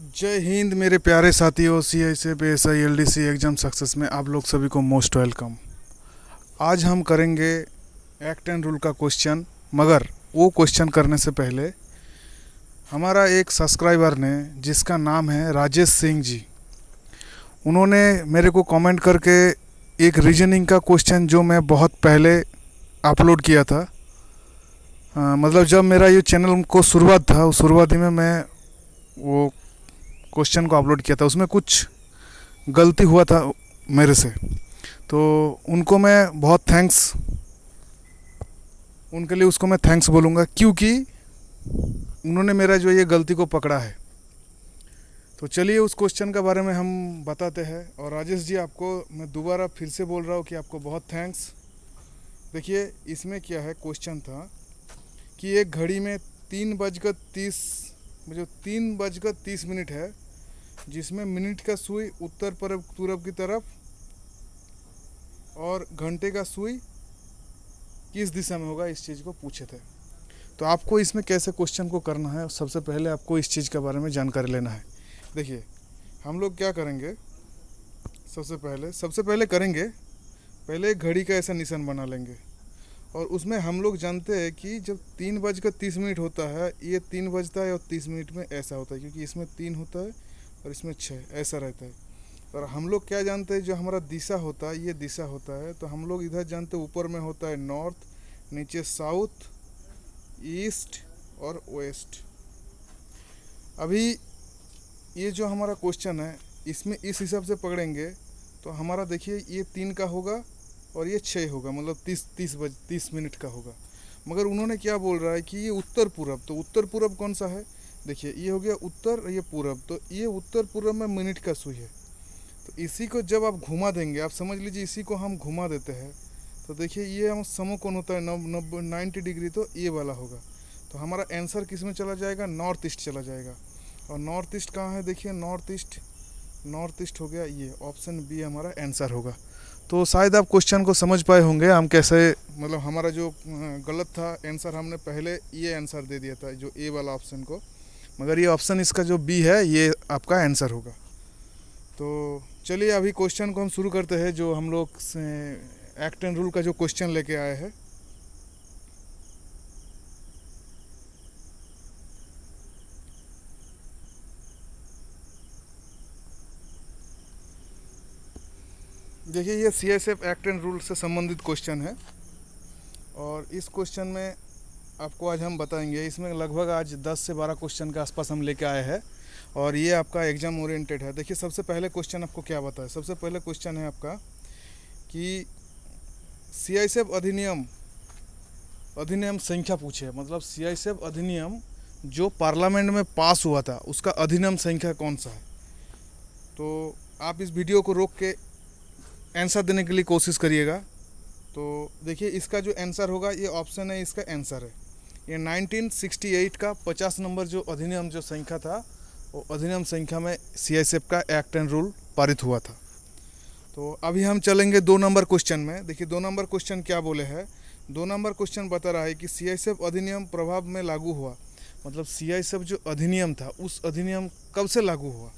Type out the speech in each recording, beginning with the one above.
जय हिंद मेरे प्यारे साथियों। CISF ASI LDC exam success में आप लोग सभी को मोस्ट वेलकम। आज हम करेंगे एक्ट एंड रूल का क्वेश्चन, मगर वो क्वेश्चन करने से पहले हमारा एक सब्सक्राइबर ने, जिसका नाम है राजेश सिंह जी, उन्होंने मेरे को कमेंट करके एक रीजनिंग का क्वेश्चन जो मैं बहुत पहले अपलोड किया था, मतलब जब मेरा ये चैनल को शुरुआत था, उस शुरुआती में मैं वो क्वेश्चन को अपलोड किया था, उसमें कुछ गलती हुआ था मेरे से। तो उनको मैं बहुत थैंक्स, उनके लिए उसको मैं थैंक्स बोलूँगा, क्योंकि उन्होंने मेरा जो ये गलती को पकड़ा है। तो चलिए उस क्वेश्चन के बारे में हम बताते हैं। और राजेश जी, आपको मैं दोबारा फिर से बोल रहा हूँ कि आपको बहुत थैंक्स। देखिए इसमें क्या है, क्वेश्चन था कि एक घड़ी में 3:30 है, जिसमें मिनट का सुई उत्तर पूरब की तरफ और घंटे का सुई किस दिशा में होगा, इस चीज़ को पूछे थे। तो आपको इसमें कैसे क्वेश्चन को करना है, सबसे पहले आपको इस चीज़ के बारे में जानकारी लेना है। देखिए हम लोग क्या करेंगे, सबसे पहले करेंगे, पहले एक घड़ी का ऐसा निशान बना लेंगे। और उसमें हम लोग जानते हैं कि जब 3:30 होता है, ये 3 बजता है और 30 मिनट में ऐसा होता है, क्योंकि इसमें 3 होता है और इसमें 6, ऐसा रहता है। और हम लोग क्या जानते हैं, जो हमारा दिशा होता है, ये दिशा होता है, तो हम लोग इधर जानते हैं ऊपर में होता है नॉर्थ, नीचे साउथ, ईस्ट और वेस्ट। अभी ये जो हमारा क्वेश्चन है, इसमें इस हिसाब से पकड़ेंगे तो हमारा देखिए ये 3 का होगा और ये 6 होगा, मतलब 30 मिनट का होगा। मगर उन्होंने क्या बोल रहा है कि ये उत्तर पूरब, तो उत्तर पूरब कौन सा है, देखिए ये हो गया उत्तर, ये पूरब, तो ये उत्तर पूरब में मिनट का सुई है। तो इसी को जब आप घुमा देंगे, आप समझ लीजिए इसी को हम घुमा देते हैं, तो देखिए ये हम समकोण होता है 90 डिग्री, तो ये वाला होगा। तो हमारा आंसर किस में चला जाएगा, नॉर्थ ईस्ट चला जाएगा। और नॉर्थ ईस्ट कहाँ है, देखिए नॉर्थ ईस्ट हो गया, ये ऑप्शन बी हमारा आंसर होगा। तो शायद आप क्वेश्चन को समझ पाए होंगे हम कैसे, मतलब हमारा जो गलत था आंसर, हमने पहले ये आंसर दे दिया था जो ए वाला ऑप्शन को, मगर ये ऑप्शन इसका जो बी है ये आपका आंसर होगा। तो चलिए अभी क्वेश्चन को हम शुरू करते हैं, जो हम लोग एक्ट एंड रूल का जो क्वेश्चन लेके आए हैं। देखिए ये CISF एक्ट एंड रूल से संबंधित क्वेश्चन है, और इस क्वेश्चन में आपको आज हम बताएंगे, इसमें लगभग आज 10 से 12 क्वेश्चन के आसपास हम लेके आए हैं, और ये आपका एग्ज़ाम ओरिएंटेड है। देखिए सबसे पहले क्वेश्चन आपको क्या बताए, सबसे पहले क्वेश्चन है आपका कि CISF अधिनियम संख्या पूछे, मतलब CISF अधिनियम जो पार्लियामेंट में पास हुआ था, उसका अधिनियम संख्या कौन सा है। तो आप इस वीडियो को रोक के आंसर देने के लिए कोशिश करिएगा। तो देखिए इसका जो आंसर होगा, ये ऑप्शन है, इसका आंसर है ये 1968 का 50 नंबर जो अधिनियम जो संख्या था, वो अधिनियम संख्या में CISF का एक्ट एंड रूल पारित हुआ था। तो अभी हम चलेंगे 2 नंबर क्वेश्चन में। देखिए 2 नंबर क्वेश्चन क्या बोले हैं, 2 नंबर क्वेश्चन बता रहा है कि CISF अधिनियम प्रभाव में लागू हुआ, मतलब CISF जो अधिनियम था, उस अधिनियम कब से लागू हुआ,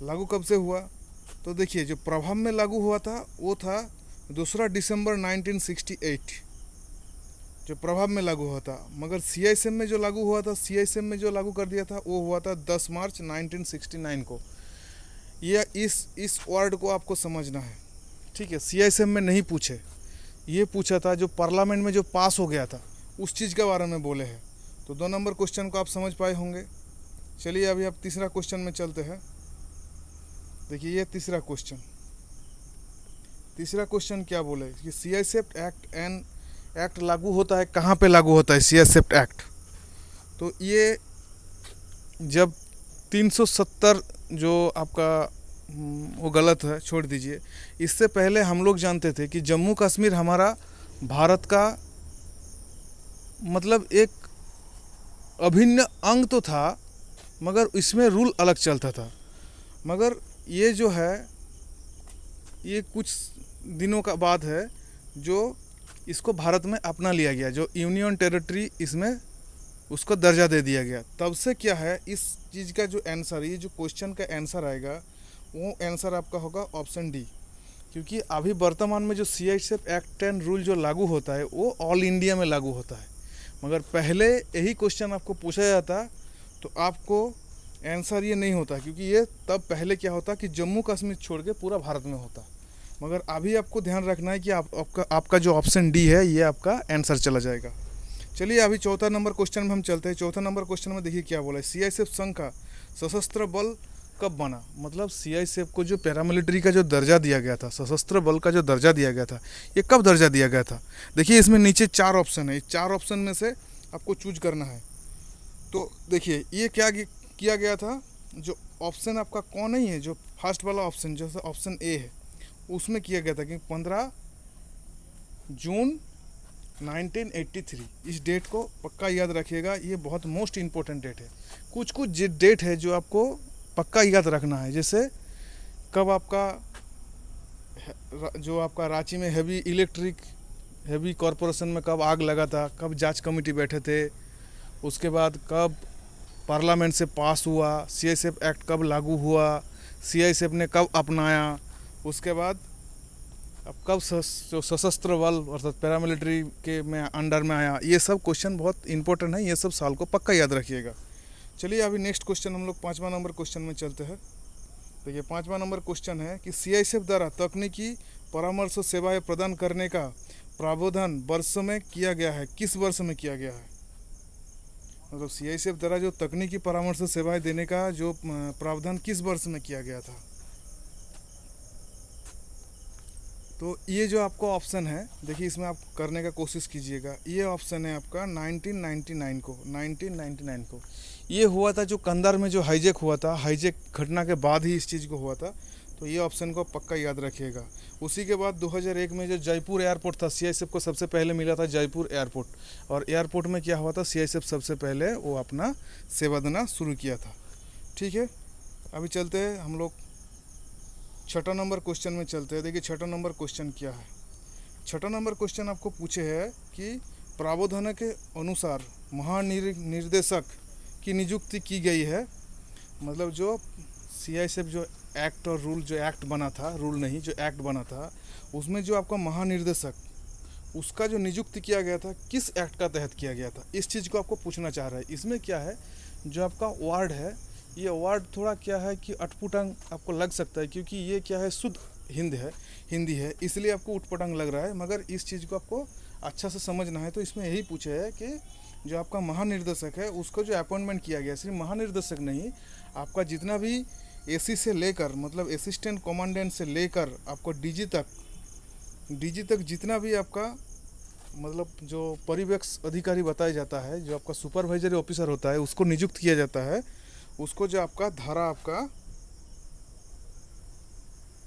लागू कब से हुआ। तो देखिए जो प्रभाव में लागू हुआ था वो था 2 दिसंबर 1968, जो प्रभाव में लागू हुआ था। मगर CISF में जो लागू हुआ था, CISF में जो लागू कर दिया था, वो हुआ था 10 मार्च 1969 को। ये इस वर्ड को आपको समझना है, ठीक है। CISF में नहीं पूछे, ये पूछा था जो पार्लियामेंट में जो पास हो गया था, उस चीज़ के बारे में बोले हैं। तो 2 नंबर क्वेश्चन को आप समझ पाए होंगे। चलिए अभी आप तीसरा क्वेश्चन में चलते हैं। देखिए ये तीसरा क्वेश्चन क्या बोले कि CISF एक्ट लागू होता है, कहाँ पे लागू होता है CISF एक्ट। तो ये जब 370 जो आपका वो गलत है, छोड़ दीजिए। इससे पहले हम लोग जानते थे कि जम्मू कश्मीर हमारा भारत का मतलब एक अभिन्न अंग तो था, मगर इसमें रूल अलग चलता था। मगर ये जो है, ये कुछ दिनों का बाद है जो इसको भारत में अपना लिया गया, जो यूनियन टेरिटरी इसमें उसको दर्जा दे दिया गया। तब से क्या है, इस चीज़ का जो आंसर, ये जो क्वेश्चन का आंसर आएगा वो आंसर आपका होगा ऑप्शन डी। क्योंकि अभी वर्तमान में जो CISF एक्ट एंड रूल जो लागू होता है वो ऑल इंडिया में लागू होता है, मगर पहले यही क्वेश्चन आपको पूछा जाता तो आपको आंसर ये नहीं होता, क्योंकि ये तब पहले क्या होता कि जम्मू कश्मीर छोड़ के पूरा भारत में होता। मगर अभी आपको ध्यान रखना है कि आपका जो ऑप्शन डी है ये आपका आंसर चला जाएगा। चलिए अभी चौथा नंबर क्वेश्चन में हम चलते हैं। चौथा नंबर क्वेश्चन में देखिए क्या बोला है, CISF संघ का सशस्त्र बल कब बना। मतलब CISF को जो पैरामिलिट्री का जो दर्जा दिया गया था, सशस्त्र बल का जो दर्जा दिया गया था, ये कब दर्जा दिया गया था। देखिए इसमें नीचे 4 ऑप्शन है, 4 ऑप्शन में से आपको चूज करना है। तो देखिए ये क्या किया गया था, जो ऑप्शन आपका कौन नहीं है, जो फर्स्ट वाला ऑप्शन जैसे ऑप्शन ए है उसमें किया गया था कि 15 जून 1983। इस डेट को पक्का याद रखिएगा, ये बहुत मोस्ट इम्पोर्टेंट डेट है। कुछ डेट है जो आपको पक्का याद रखना है, जैसे कब जो आपका रांची में हेवी कॉरपोरेशन में कब आग लगा था, कब जांच कमेटी बैठे थे, उसके बाद कब पार्लियामेंट से पास हुआ, CISF एक्ट कब लागू हुआ, CISF ने कब अपनाया, उसके बाद अब कब जो सशस्त्र बल अर्थात पैरामिलिट्री के में अंडर में आया। ये सब क्वेश्चन बहुत इंपॉर्टेंट है, ये सब साल को पक्का याद रखिएगा। चलिए अभी नेक्स्ट क्वेश्चन हम लोग 5वां नंबर क्वेश्चन में चलते हैं। देखिए 5वां नंबर क्वेश्चन है कि CISF द्वारा तकनीकी परामर्श सेवाएं प्रदान करने का प्रावधान वर्ष में किया गया है, किस वर्ष में किया गया है। मतलब CISF द्वारा जो तकनीकी परामर्श सेवाएं देने का जो प्रावधान किस वर्ष में किया गया था। तो ये जो आपको ऑप्शन है, देखिए इसमें आप करने का कोशिश कीजिएगा। ये ऑप्शन है आपका 1999 को। ये हुआ था जो कंधार में जो हाईजैक हुआ था, हाईजैक घटना के बाद ही इस चीज़ को हुआ था। तो ये ऑप्शन को पक्का याद रखिएगा। उसी के बाद 2001 में जो जयपुर एयरपोर्ट था, CISF को सबसे पहले मिला था जयपुर एयरपोर्ट, और एयरपोर्ट में क्या हुआ था, CISF सबसे पहले वो अपना सेवा देना शुरू किया था। ठीक है, अभी चलते हैं हम लोग 6ठा नंबर क्वेश्चन में चलते हैं। देखिए 6ठा नंबर क्वेश्चन क्या है। 6ठा नंबर क्वेश्चन आपको पूछे है कि प्रावधान के अनुसार महानिर्देशक की नियुक्ति की गई है। मतलब जो CISF जो एक्ट और रूल जो एक्ट बना था, रूल नहीं जो एक्ट बना था, उसमें जो आपका महानिर्देशक उसका जो नियुक्ति किया गया था किस एक्ट का तहत किया गया था, इस चीज़ को आपको पूछना चाह रहा है। इसमें क्या है, जो आपका वर्ड है, ये वर्ड थोड़ा क्या है कि अटपुटंग आपको लग सकता है, क्योंकि ये क्या है शुद्ध हिंदी है, इसलिए आपको उटपटांग लग रहा है। मगर इस चीज़ को आपको अच्छा से समझना है। तो इसमें यही पूछे है कि जो आपका महानिर्देशक है उसको जो अपॉइंटमेंट किया गया, सिर्फ महानिर्देशक नहीं, आपका जितना भी AC से लेकर मतलब असिस्टेंट कमांडेंट से लेकर आपको DG तक जितना भी आपका मतलब जो पर्यवेक्षक अधिकारी बताया जाता है, जो आपका सुपरवाइजरी ऑफिसर होता है, उसको नियुक्त किया जाता है। उसको जो आपका धारा आपका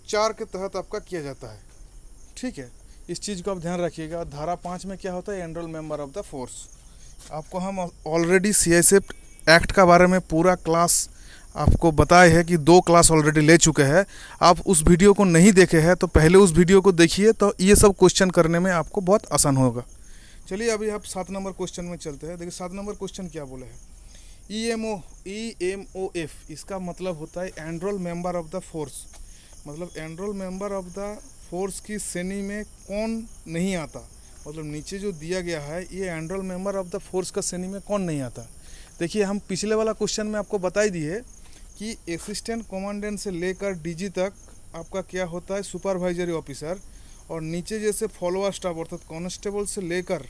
4 के तहत आपका किया जाता है। ठीक है, इस चीज़ को आप ध्यान रखिएगा। धारा 5 में क्या होता है, enrol member of the force. आपको हम ऑलरेडी CISF एक्ट का बारे में पूरा क्लास आपको बताए हैं कि 2 क्लास ऑलरेडी ले चुके हैं। आप उस वीडियो को नहीं देखे हैं तो पहले उस वीडियो को देखिए, तो ये सब क्वेश्चन करने में आपको बहुत आसान होगा। चलिए अभी आप 7 नंबर क्वेश्चन में चलते हैं। देखिए 7 नंबर क्वेश्चन क्या बोले हैं, EMOF इसका मतलब होता है enrol member of the force. मतलब enrol member of the force की श्रेणी में कौन नहीं आता। मतलब नीचे जो दिया गया है, ये enrol member of the force का श्रेणी में कौन नहीं आता। देखिए हम पिछले वाला क्वेश्चन में आपको बता ही दिए कि असिस्टेंट कमांडेंट से लेकर DG तक आपका क्या होता है, सुपरवाइजरी ऑफिसर, और नीचे जैसे फॉलोअर स्टाफ अर्थात कांस्टेबल से लेकर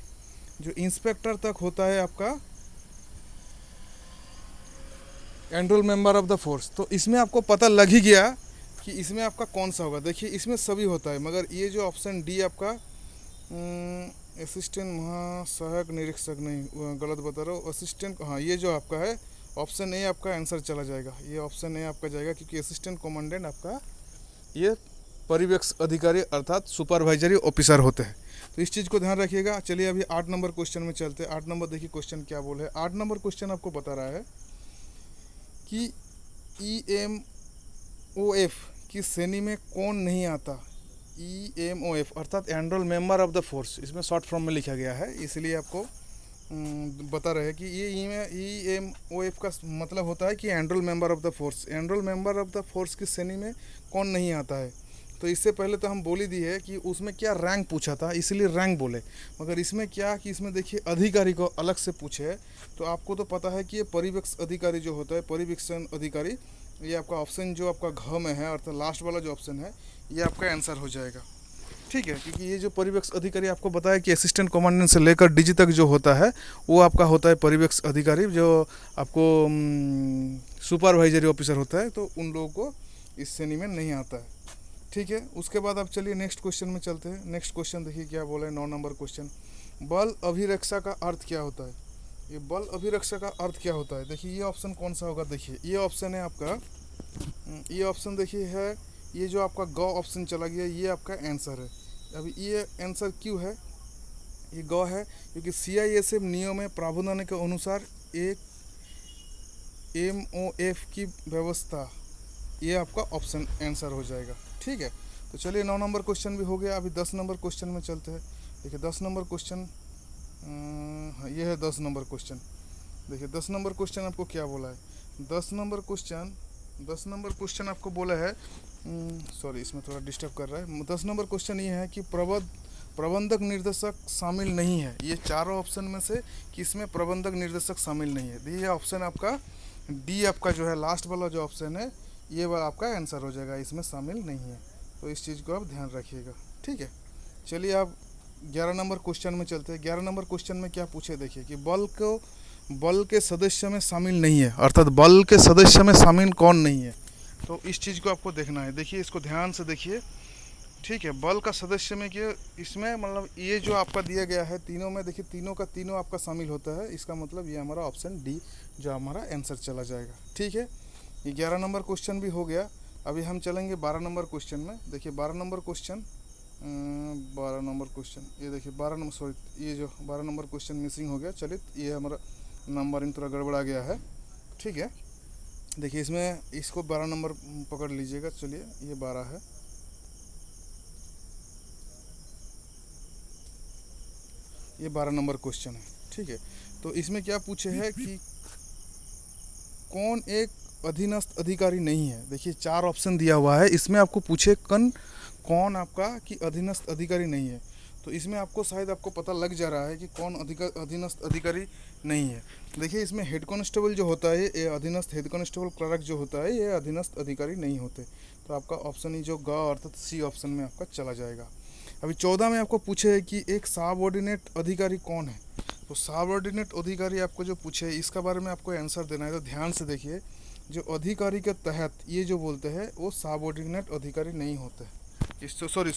जो इंस्पेक्टर तक होता है आपका enrol member of the force. तो इसमें आपको पता लग ही गया कि इसमें आपका कौन सा होगा। देखिए इसमें सभी होता है, मगर ये जो ऑप्शन डी आपका असिस्टेंट महासहायक निरीक्षक नहीं, गलत बता रहा हूँ, असिस्टेंट, हाँ ये जो आपका है ऑप्शन ए आपका आंसर चला जाएगा। ये ऑप्शन ए आपका जाएगा, क्योंकि असिस्टेंट कमांडेंट आपका ये पर्यवेक्षक अधिकारी अर्थात सुपरवाइजरी ऑफिसर होते हैं। तो इस चीज़ को ध्यान रखिएगा। चलिए अभी 8 नंबर क्वेश्चन में चलते हैं। 8 नंबर देखिए क्वेश्चन क्या बोले है। 8 नंबर क्वेश्चन आपको बता रहा है कि EMOF की श्रेणी में कौन नहीं आता। EMOF अर्थात enrol member of the force, इसमें शॉर्ट फॉर्म में लिखा गया है, इसलिए आपको बता रहे हैं कि ये EMOF का मतलब होता है कि enrol member of the force. Enrol member of the force की श्रेणी में कौन नहीं आता है? तो इससे पहले तो हम बोल ही दिए कि उसमें क्या रैंक पूछा था, इसलिए रैंक बोले। मगर इसमें क्या कि इसमें देखिए अधिकारी को अलग से पूछे है। तो आपको तो पता है कि ये परिवीक्षण अधिकारी जो होता है, परिवीक्षण अधिकारी, ये आपका ऑप्शन जो आपका घ में है अर्थात लास्ट वाला जो ऑप्शन है, ये आपका आंसर हो जाएगा। ठीक है, क्योंकि ये जो परिवेक्षण अधिकारी आपको बताया कि असिस्टेंट कमांडेंट से लेकर डीजी तक जो होता है वो आपका होता है परिवेक्षण अधिकारी, जो आपको सुपरवाइजरी ऑफिसर होता है, तो उन लोगों को इस श्रेणी में नहीं आता है। ठीक है, उसके बाद आप चलिए नेक्स्ट क्वेश्चन में चलते हैं। नेक्स्ट क्वेश्चन देखिए क्या बोला है, 9 नंबर क्वेश्चन। बल अभिरक्षा का अर्थ क्या होता है? ये बल अभिरक्षा का अर्थ क्या होता है? देखिए ये ऑप्शन कौन सा होगा, देखिए ये ऑप्शन है आपका, ये ऑप्शन देखिए है, ये जो आपका ग ऑप्शन चला गया, ये आपका आंसर है। अभी ये आंसर क्यों है? ये ग है क्योंकि CISF नियम में प्रावधान के अनुसार एक MOF की व्यवस्था, ये आपका ऑप्शन आंसर हो जाएगा। ठीक है, तो चलिए 9 नंबर क्वेश्चन भी हो गया। अभी 10 नंबर क्वेश्चन में चलते हैं। देखिए 10 नंबर क्वेश्चन, ये है 10 नंबर क्वेश्चन। देखिए 10 नंबर क्वेश्चन आपको क्या बोला है? 10 नंबर क्वेश्चन आपको बोला है, सॉरी इसमें थोड़ा डिस्टर्ब कर रहा है। 10 नंबर क्वेश्चन ये है कि प्रबंधक निर्देशक शामिल नहीं है। ये चारों ऑप्शन में से किसमें प्रबंधक निर्देशक शामिल नहीं है? ये ऑप्शन आपका डी आपका जो है लास्ट वाला जो ऑप्शन है, ये वाला आपका आंसर हो जाएगा, इसमें शामिल नहीं है। तो इस चीज़ को आप ध्यान रखिएगा। ठीक है, चलिए आप 11 नंबर क्वेश्चन में चलते हैं। 11 नंबर क्वेश्चन में क्या पूछे देखिए कि बल के सदस्य में शामिल नहीं है, अर्थात बल के सदस्य में शामिल कौन नहीं है? तो इस चीज़ को आपको देखना है। देखिए इसको ध्यान से देखिए। ठीक है, बल का सदस्य में क्या, इसमें मतलब ये जो आपका दिया गया है तीनों में, देखिए तीनों का तीनों आपका शामिल होता है। इसका मतलब ये हमारा ऑप्शन डी जो हमारा आंसर चला जाएगा। ठीक है, ये 11 नंबर क्वेश्चन भी हो गया। अभी हम चलेंगे 12 नंबर क्वेश्चन में। देखिए 12 नंबर क्वेश्चन, ये देखिए 12 नंबर, सॉरी ये जो 12 नंबर क्वेश्चन मिसिंग हो गया। चलिए ये हमारा नंबरिंग थोड़ा गड़बड़ा गया है। ठीक है, देखिए इसमें इसको 12 नंबर पकड़ लीजिएगा। चलिए ये 12 है, ये 12 नंबर क्वेश्चन है। ठीक है, तो इसमें क्या पूछे है कि कौन एक अधीनस्थ अधिकारी नहीं है? देखिए 4 ऑप्शन दिया हुआ है, इसमें आपको पूछे कौन आपका कि अधीनस्थ अधिकारी नहीं है। तो इसमें आपको शायद आपको पता लग जा रहा है कि कौन अधीनस्थ अधिकारी नहीं है। देखिए इसमें हेड कांस्टेबल जो होता है, ये अधीनस्थ, हेड कांस्टेबल क्लर्क जो होता है, ये अधीनस्थ अधिकारी नहीं होते। तो आपका ऑप्शन ही जो ग अर्थात सी ऑप्शन में आपका चला जाएगा। अभी 14 में आपको पूछे है कि एक सबऑर्डिनेट अधिकारी कौन है? तो सबऑर्डिनेट अधिकारी आपको जो पूछे इसका बारे में आपको आंसर देना है। तो ध्यान से देखिए, जो अधिकारी के तहत ये जो बोलते हैं वो सबऑर्डिनेट अधिकारी नहीं होते। सॉरी,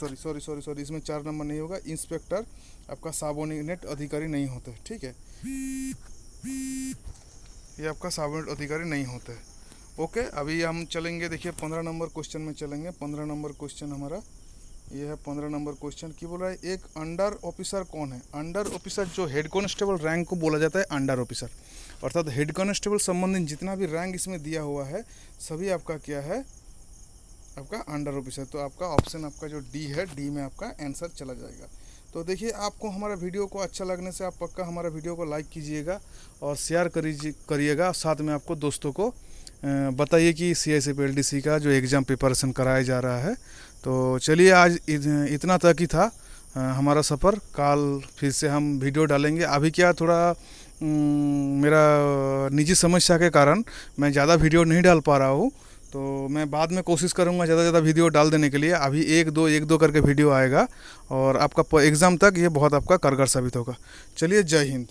इसमें 4 नंबर नहीं होगा। इंस्पेक्टर आपका सबऑर्डिनेट अधिकारी नहीं होते। ठीक है, ये आपका सबऑर्डिनेट अधिकारी नहीं होते। ओके, अभी हम चलेंगे देखिए 15 नंबर क्वेश्चन में चलेंगे। 15 नंबर क्वेश्चन हमारा ये है। 15 नंबर क्वेश्चन की बोल रहा है, एक अंडर ऑफिसर कौन है? अंडर ऑफिसर जो हेड कांस्टेबल रैंक को बोला जाता है अंडर ऑफिसर, अर्थात हेड कांस्टेबल संबंधित जितना भी रैंक इसमें दिया हुआ है सभी आपका क्या है, आपका अंडर ऑफिसर। तो आपका ऑप्शन आपका जो डी है, डी में आपका आंसर चला जाएगा। तो देखिए आपको हमारा वीडियो को अच्छा लगने से आप पक्का हमारा वीडियो को लाइक कीजिएगा और शेयर करिएगा। साथ में आपको दोस्तों को बताइए कि CISF LDC का जो एग्ज़ाम प्रिपरेशन कराया जा रहा है। तो चलिए आज इतना तक ही था हमारा सफ़र। कल फिर से हम वीडियो डालेंगे। अभी क्या थोड़ा मेरा निजी समस्या के कारण मैं ज़्यादा वीडियो नहीं डाल पा रहा हूँ, तो मैं बाद में कोशिश करूँगा ज़्यादा से ज़्यादा वीडियो डाल देने के लिए। अभी एक दो करके वीडियो आएगा और आपका एग्ज़ाम तक ये बहुत आपका कारगर साबित होगा। चलिए, जय हिंद।